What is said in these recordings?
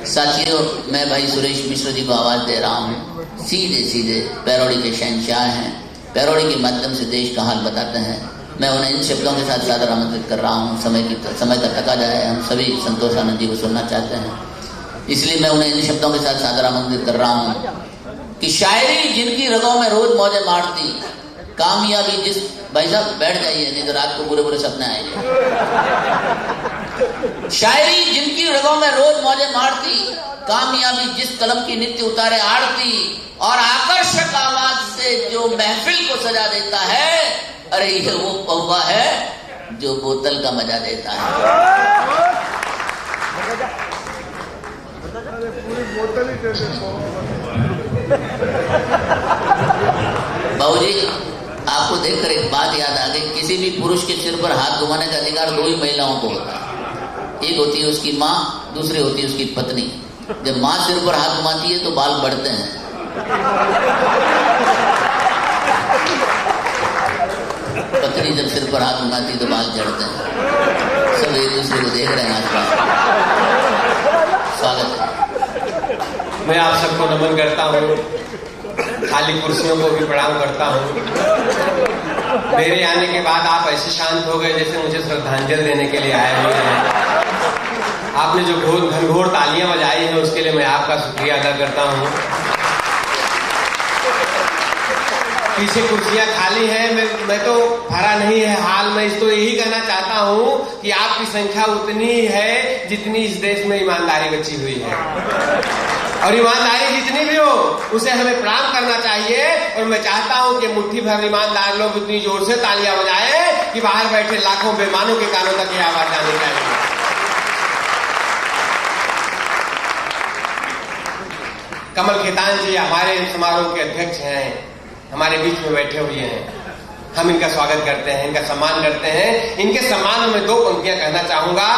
साथियों, मैं भाई सुरेश मिश्र जी को आवाज़ दे रहा हूँ। सीधे सीधे पैरोड़ी के शहंशाह हैं, पैरोड़ी के माध्यम से देश का हाल बताते हैं। मैं उन्हें इन शब्दों के साथ सादर आमंत्रित कर रहा हूँ। समय का तकाजा है, हम सभी संतोष आनंद जी को सुनना चाहते हैं, इसलिए मैं उन्हें इन शब्दों के साथ सादर आमंत्रित कर रहा हूँ कि शायरी जिनकी रगों में रोज मौजें मारती, कामयाबी जिस, भाई साहब बैठ जाइए नहीं तो रात को बुरे बुरे सपने आएंगे। शायरी जिनकी रगों में रोज मौजें मारती, कामयाबी जिस कलम की नित्य उतारे आड़ती, और आकर्षक आवाज से जो महफिल को सजा देता है, अरे ये वो पौवा है जो बोतल का मजा देता है। बाबूजी, आपको देखकर एक बात याद आ गई। किसी भी पुरुष के सिर पर हाथ घुमाने का अधिकार दो ही महिलाओं को होता है। एक होती है उसकी माँ, दूसरी होती है उसकी पत्नी। जब माँ सिर पर हाथ घुमाती है तो बाल बढ़ते हैं, पत्नी जब सिर पर हाथ घुमाती है तो बाल झड़ते हैं। सब एक दूसरे को देख रहे हैं आसपास। स्वागत है। मैं आप सबको नमन करता हूँ, खाली कुर्सियों को भी प्रणाम करता हूँ। मेरे आने के बाद आप ऐसे शांत हो गए जैसे मुझे श्रद्धांजलि देने के लिए आए हुए हैं। आपने जो घनघोर तालियां बजाई हैं उसके लिए मैं आपका शुक्रिया अदा करता हूँ। पीछे कुर्सियां खाली हैं, मैं तो भरा नहीं है हाल। मैं इस तो यही कहना चाहता हूँ कि आपकी संख्या उतनी है जितनी इस देश में ईमानदारी बची हुई है, और ईमानदारी जितनी भी हो उसे हमें प्रणाम करना चाहिए। और मैं चाहता हूं कि मुट्ठी भर ईमानदार लोग इतनी जोर से तालियां बजाएं कि बाहर बैठे लाखों बेईमानों के कानों तक ये आवाज जानी चाहिए। कमल खेतान जी हमारे समारोह के अध्यक्ष हैं, हमारे बीच में बैठे हुए हैं। हम इनका स्वागत करते हैं, इनका सम्मान करते हैं। इनके सम्मान में 2 पंक्तियां कहना चाहूंगा,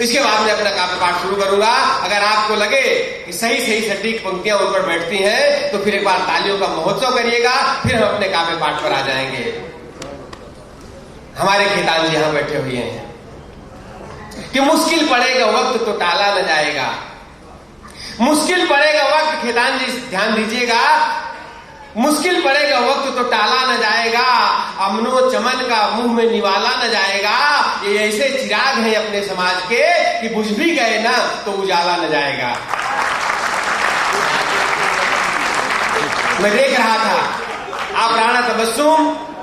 इसके बाद में अपना काव्य पाठ शुरू करूंगा। अगर आपको लगे कि सही सटीक पंक्तियां उन पर बैठती हैं तो फिर एक बार तालियों का महोत्सव करिएगा, फिर हम अपने काव्य पाठ पर आ जाएंगे। हमारे खेतान जी यहां बैठे हुए हैं कि मुश्किल पड़ेगा वक्त तो टाला न जाएगा। मुश्किल पड़ेगा वक्त, खेतान जी ध्यान दीजिएगा, मुश्किल पड़ेगा वक्त तो टाला न जाएगा, अमनो चमन का मुंह में निवाला न जाएगा। ये ऐसे चिराग हैं अपने समाज के कि बुझ भी गए ना तो उजाला न जाएगा। मैं देख रहा था आप राणा तबस्सुम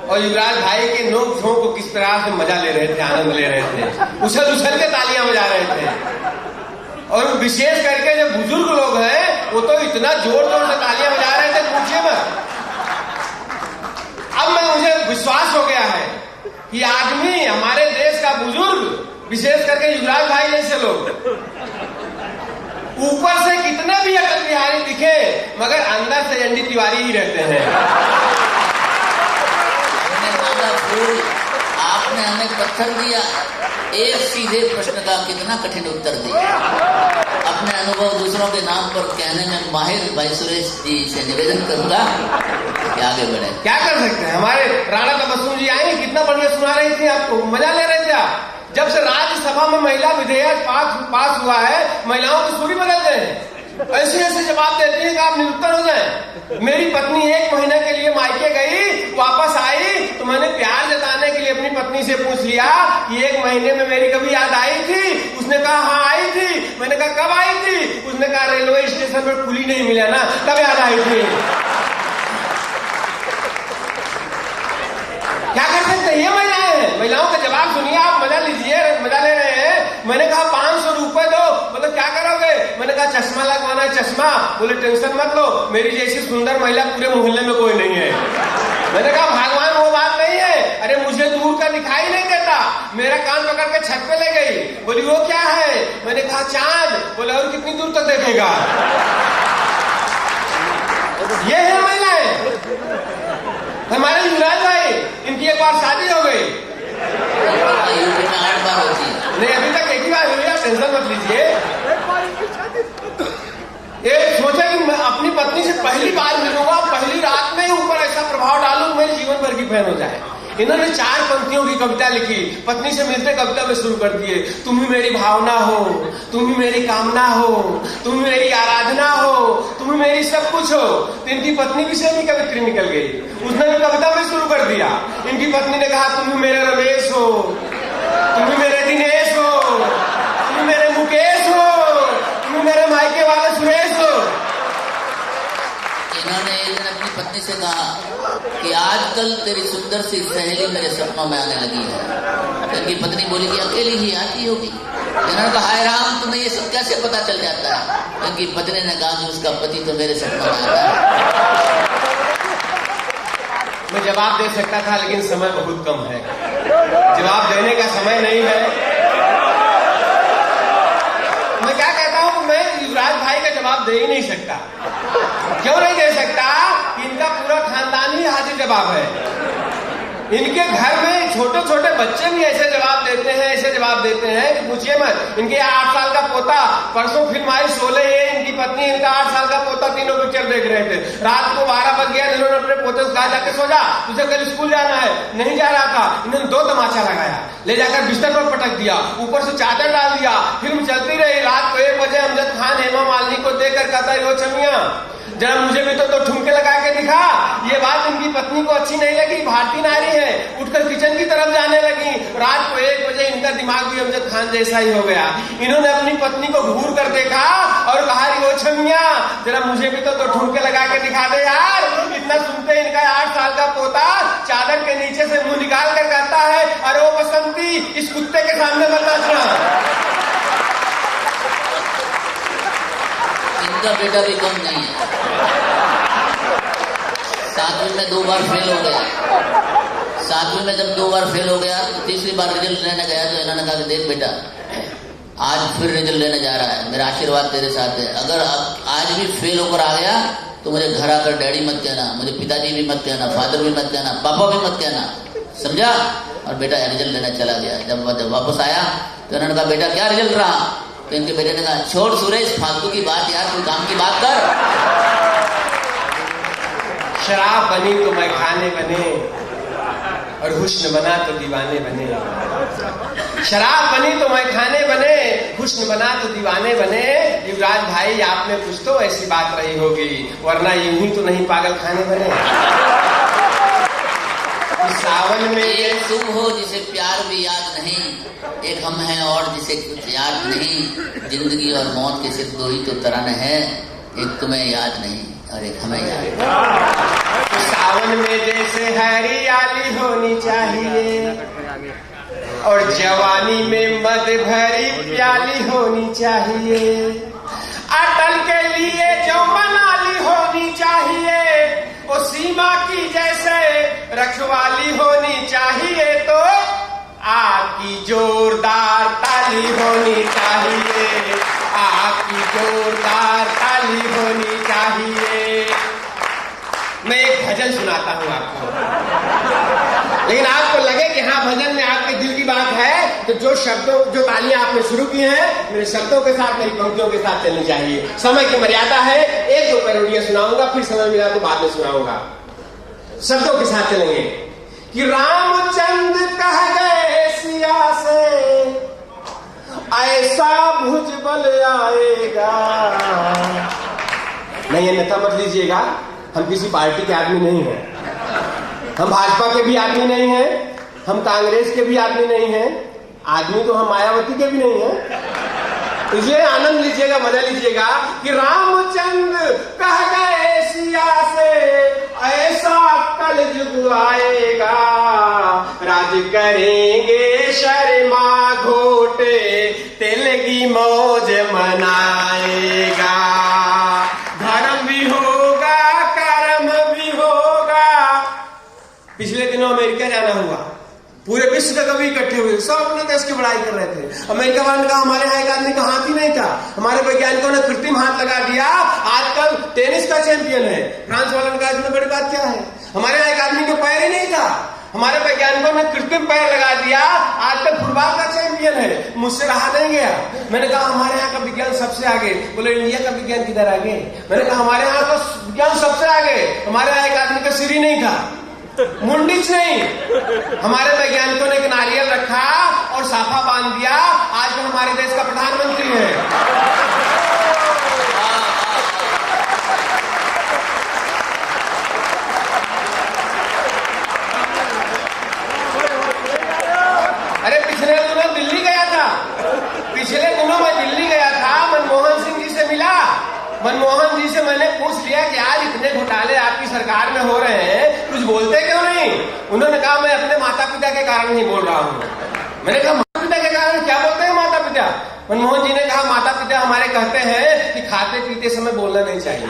और युवराज भाई के नोक झोंक को किस तरह से मजा ले रहे थे, आनंद ले रहे थे, उछल उछल के तालियां बजा रहे थे। और विशेष करके जो बुजुर्ग लोग हैं वो तो इतना जोर जोर से तालियां बजा रहे थे, पूछिए मत। अब मुझे विश्वास हो गया है कि आदमी, हमारे देश का बुजुर्ग, विशेष करके युवराज भाई जैसे लोग, ऊपर से कितने भी अटल बिहारी दिखे मगर अंदर से एनडी तिवारी ही रहते हैं। आपने हमें पत्थर दिया, एक सीधे प्रश्न का कितना कठिन उत्तर दिया। अपने अनुभव दूसरों के नाम पर कहने में माहिर भाई सुरेश जी से निवेदन करूंगा कि आगे बढ़े। क्या कर सकते हैं, हमारे राणा तबस्सुम जी आए, कितना बढ़िया सुना रही थी, आपको मजा ले रहे थे आप। जब से राज्यसभा में महिला विधेयक पास हुआ है, महिलाओं की सूरी बदल गए हैं। ऐसे ऐसे जवाब देती है कि आप निरुत्तर हो जाए। मेरी पत्नी 1 महीने के लिए मायके गई, वापस आई तो मैंने प्यार जताने के लिए अपनी पत्नी से पूछ लिया कि 1 महीने में मेरी कभी याद आई थी? उसने कहा हाँ आई थी। मैंने कहा कब आई थी? उसने कहा रेलवे स्टेशन पर कुली नहीं मिला ना, तब याद आई थी। क्या कर सकते हैं, ये महिलाएं हैं। महिलाओं का जवाब सुनिए, आप मजा लीजिए, मजा ले रहे हैं। मैंने कहा 500 रुपए दो, मतलब क्या करोगे? मैंने कहा चश्मा लगवाना है, चश्मा। बोले टेंशन मत लो, मेरी जैसी सुंदर महिला पूरे मोहल्ले में कोई नहीं है। मैंने कहा भगवान वो बात नहीं है, अरे मुझे दूर का दिखाई नहीं देता। मेरा कान पकड़ के छत पे ले गई, बोली वो क्या है? मैंने कहा चांद। बोले और कितनी दूर तक देखेगा? ये है महिलाएं। हमारे युवराज भाई, इनकी एक बार शादी हो गई, यूपी में 8 बार होती है। नहीं अभी तक एक ही बार हुई, आप टेंशन मत लीजिए। ये सोचा कि मैं अपनी पत्नी से पहली बार मिलूंगा, पहली रात में ही ऊपर ऐसा प्रभाव डालूं मेरे जीवन भर की फैन हो जाए। इन्होंने 4 पंक्तियों की कविता लिखी, पत्नी से मिलते कविता में शुरू कर दिए, तुम ही मेरी भावना हो, तुम ही मेरी कामना हो, तुम ही मेरी आराधना हो, तुम ही मेरी सब कुछ हो। इनकी पत्नी भी सेमी कवित्री निकल गई, उसने भी कविता में शुरू कर दिया। इनकी पत्नी ने कहा तुम ही मेरे रमेश हो, तुम ही मेरे दिनेश हो, तुम ही मेरे मुकेश हो, तुम ही मेरे मायके वाले सुरेश हो। इन्होंने एक दिन अपनी पत्नी से कहा कि आजकल तेरी सुंदर सी सहेली मेरे सपनों में आने लगी है। इनकी पत्नी बोली कि अकेली ही आती होगी। इन्होंने कहा हाय राम, तुम्हें ये सब कैसे पता चल जाता है? इनकी पत्नी ने कहा कि उसका पति तो मेरे सपनों में आता है। मैं जवाब दे सकता था, लेकिन समय बहुत कम है, जवाब देने का समय नहीं है। मैं क्या कहता हूं, मैं युवराज भाई का जवाब दे ही नहीं सकता। क्यों नहीं दे सकता? इनका पूरा खानदान ही हाजिर जवाब है। इनके घर में छोटे छोटे बच्चे भी ऐसे जवाब देते हैं, ऐसे जवाब देते हैं कि पूछिए मत। इनके 8 साल का पोता, परसों फिल्म आई 16, इनकी पत्नी, इनका 8 साल का पोता, तीनों पिक्चर देख रहे थे। रात को 12 बज गया, इन्होंने अपने पोते से कहा जाके सो जा, तुझे कल स्कूल जाना है। नहीं जा रहा था, इन्होंने 2 तमाचा लगाया, ले जाकर बिस्तर पर पटक दिया, ऊपर से चादर डाल दिया। फिल्म चलती रही। रात को 1 बजे अमजद खान हेमा मालिनी को देखकर कहता है, ओ छमिया जरा मुझे भी तो ठुमके लगा के दिखा। ये बात इनकी पत्नी को अच्छी नहीं लगी, भारतीय नारी है, उठकर किचन की तरफ जाने लगी। रात को 1 बजे इनका दिमाग भी अमजद खान जैसा ही हो गया। इन्होंने अपनी पत्नी को घूर कर देखा और कहा, ओ छमिया जरा मुझे भी तो ठुमके लगा के दिखा दे यार। इतना सुनते इनका 8 साल का पोता चादर के नीचे से मुंह निकाल कर कहता है, अरे ओ बसंती, इस कुत्ते के सामने मत नाचना। इनका बेटा भी कम नहीं है, 7वीं में 2 बार फेल हो गया। 7वीं में जब 2 बार फेल हो गया तो तीसरी बार रिजल्ट लेने गया तो इन्होंने कहा कि देख बेटा, आज फिर रिजल्ट लेने जा रहा है, मेरा आशीर्वाद तेरे साथ है। अगर आज भी फेल होकर आ गया तो मुझे घर आकर डैडी मत कहना, मुझे पिताजी भी मत कहना, फादर भी मत कहना, पापा भी मत कहना, समझा? और बेटा रिजल्ट लेने चला गया। जब वापस आया तो इन्होंने कहा बेटा क्या रिजल्ट रहा? तो इनके बेटे ने कहा छोड़ सुरेश, फालतू की बात यार, तू काम की बात कर। शराब बनी तो मैं खाने बने और हुस्न बना तो दीवाने बने। शराब बनी तो मैं खाने बने, हुस्न बना तो दीवाने बने। युवराज भाई आपने कुछ तो ऐसी बात रही होगी, वरना यूं ही तो नहीं पागल खाने बने। सावन में एक तुम हो जिसे प्यार भी याद नहीं, एक हम हैं और जिसे कुछ याद नहीं। जिंदगी और मौत के सिर्फ 2 ही तो तराने हैं, एक तुम्हें याद नहीं और एक हमें याद। सावन में जैसे हरियाली होनी चाहिए और जवानी में मद भरी प्याली होनी चाहिए। अटल के लिए जो मनाली होनी चाहिए, वो सीमा की जैसे रखवाली होनी चाहिए। तो आपकी जोरदार ताली होनी चाहिए, आपकी जोरदार ताली होनी चाहिए। मैं एक भजन सुनाता हूँ आपको, लेकिन आपको लगे कि हाँ भजन में आपके दिल की बात है, तो जो तालियां आपने शुरू की हैं, मेरे शब्दों के साथ, मेरी पंक्तियों के साथ चलनी चाहिए। समय की मर्यादा है, 1-2 पैरोडियां सुनाऊंगा, फिर समय मिला तो बाद में सुनाऊंगा। शब्दों के साथ चलेंगे कि रामचंद्र कह गए सिया से, ऐसा भुजबल आएगा। नहीं, अन्यथा मत लीजिएगा, हम किसी पार्टी के आदमी नहीं हैं, हम भाजपा के भी आदमी नहीं हैं, हम कांग्रेस के भी आदमी नहीं हैं, आदमी तो हम मायावती के भी नहीं हैं। इसलिए आनंद लीजिएगा, मजा लीजिएगा कि रामचंद्र कह गए सिया से, ऐसा कल युग आएगा, राज करेंगे शर्मा घोटे, तिल की मौज मनाएगा। धर्म भी होगा, कर्म भी होगा। पिछले दिनों अमेरिका जाना हुआ, पूरे विश्व के कवि इकट्ठे हुए, सब अपने देश की बड़ाई कर रहे थे। अमेरिका वालों ने कहा हमारे यहाँ एक आदमी का हाथ ही नहीं था, हमारे वैज्ञानिकों ने कृत्रिम हाथ लगा दिया, आजकल टेनिस का चैंपियन है। फ्रांस वालों ने कहा इसमें बड़ी बात क्या है, हमारे यहाँ एक आदमी के पैर ही नहीं था, हमारे वैज्ञानिकों ने कृत्रिम पैर लगा दिया, आजकल फुटबॉल का चैंपियन है। मुझसे रहा नहीं गया, मैंने कहा हमारे यहाँ का विज्ञान सबसे आगे। बोले इंडिया का विज्ञान किधर आगे? मैंने कहा हमारे यहाँ का विज्ञान सबसे आगे, हमारे यहाँ एक आदमी का सिर ही नहीं था। मुंडिच नहीं, हमारे वैज्ञानिकों ने एक नारियल रखा और साफा बांध दिया, आज वो हमारे देश का प्रधानमंत्री है। अरे पिछले दिनों दिल्ली गया था, पिछले दिनों मैं दिल्ली गया था, मनमोहन सिंह जी से मिला। मनमोहन जी से मैंने पूछ लिया कि आज इतने घोटाले आपकी सरकार में हो रहे हैं, कुछ बोलते क्यों नहीं? उन्होंने कहा मैं अपने माता पिता के कारण नहीं बोल रहा हूँ। मैंने कहा माता पिता के कारण क्या बोलते हैं माता पिता? मनमोहन जी ने कहा माता पिता हमारे कहते हैं कि खाते पीते समय बोलना नहीं चाहिए।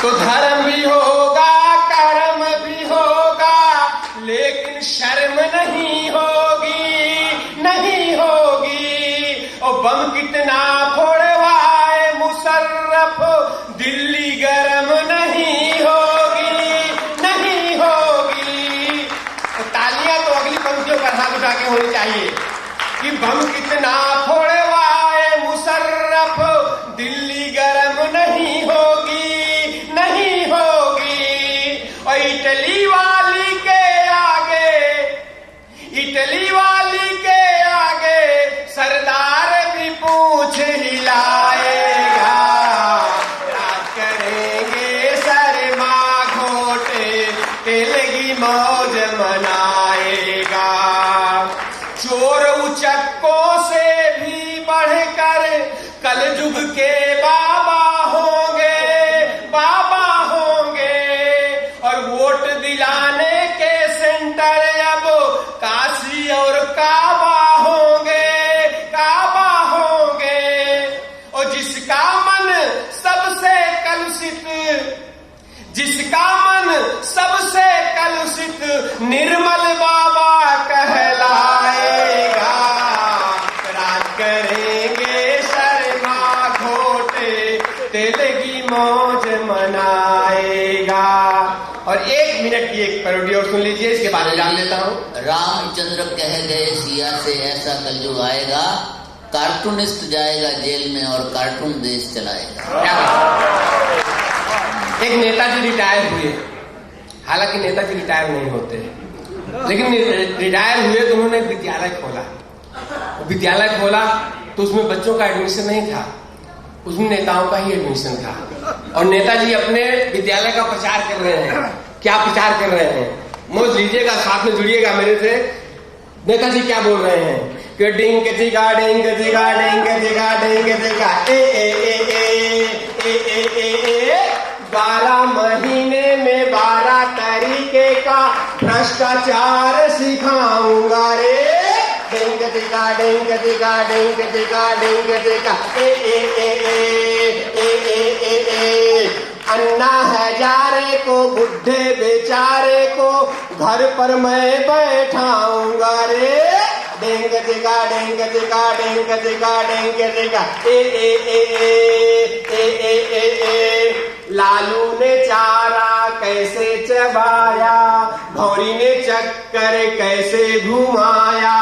तो धर्म भी होगा, कर्म भी होगा, लेकिन शर्म नहीं होगी, नहीं होगी। और बम कितना फोड़वाए मुशर्रफ, दिल्ली गरम नहीं होगी, नहीं होगी। तो तालियां तो अगली पंक्तियों पर हाथ उठा के होनी चाहिए कि बम कितना फोड़वाए मुशर्रफ, दिल्ली गरम नहीं होगी, नहीं होगी। और इटली वाली के आगे, इटली वाली के आगे सरदार भी पूछ हिलाएगा। राज करेंगे शर्मा घोटे, तेलगी मौज मनाएगा। चोर उचक्कों से भी बढ़कर कलयुग के बाबा होंगे, बाबा होंगे। और वोट दिलाने के सेंटर अब काशी और काबा होंगे, काबा होंगे। और जिसका मन सबसे कलुषित, जिसका मन सबसे कलुषित निर्मल बाबा कहलाएगा। राज करेंगे शर्मा घोटे, तेलगी मौज मनाएगा। और 1 मिनट की एक पैरोडी और सुन लीजिए, इसके बाद जान लेता हूँ। रामचंद्र कह गए सिया से ऐसा कलयुग आएगा, कार्टूनिस्ट जाएगा जेल में और कार्टून देश चलाएगा। एक नेताजी रिटायर हुए, हालांकि नेताजी रिटायर नहीं होते, लेकिन रिटायर हुए तो उन्होंने विद्यालय खोला। विद्यालय खोला तो उसमें बच्चों का एडमिशन नहीं था, उसमें नेताओं का ही एडमिशन था। और नेताजी अपने विद्यालय का प्रचार कर रहे हैं। क्या प्रचार कर रहे हैं? मौज लीजिएगा, साथ में जुड़िएगा मेरे से। नेताजी क्या बोल रहे हैं कि डिंग चिगा डिंग चिगा डिंग चिगा डिंग चिगा ए ए ए ए ए ए ए 12 महीने में 12 तरीके का भ्रष्टाचार सिखाऊंगा रे। डिंग चिगा डिंग चिगा डिंग चिगा डिंग चिगा ए ए ए ए ए ए ए अन्ना हजारे को, बुढ़े बेचारे को घर पर मैं बैठाऊंगा रे। डेंग दिगा डेंग दिगा डेंग दिगा डेंग दिगा ए ए ए ए ए ए ए लालू ने चारा कैसे चबाया, भौरी ने चक्कर कैसे घुमाया।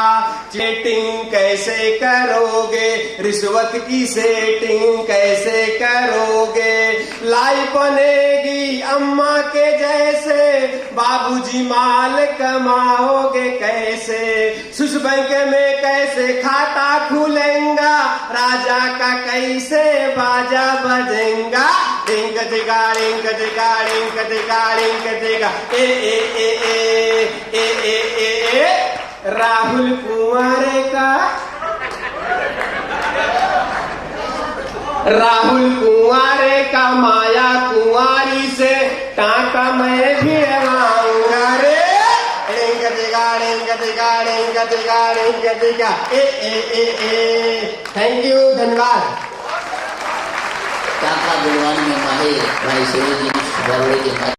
चीटिंग कैसे करोगे, रिश्वत की सेटिंग कैसे करोगे। लाइफ बनेगी अम्मा के जैसे, बाबूजी माल कमाओगे कैसे। स्विस बैंक में कैसे खाता खुलेगा, राजा का कैसे बाजा बजेगा। डिंग दिगा डिंग दिगा डिंग दिगा डिंग दिगा ए ए ए ए ए ए ए राहुल कुमार का, राहुल कुंवारे का माया कुंवारी से टाका मैं भी आऊंगा रे। डिंग दिगा डिंग दिगा डिंग दिगा डिंग दिगा ए ए ए ए। थैंक यू, धन्यवाद। टाका दिलवाने में माहिर भाई सूरज जी बरोड़े के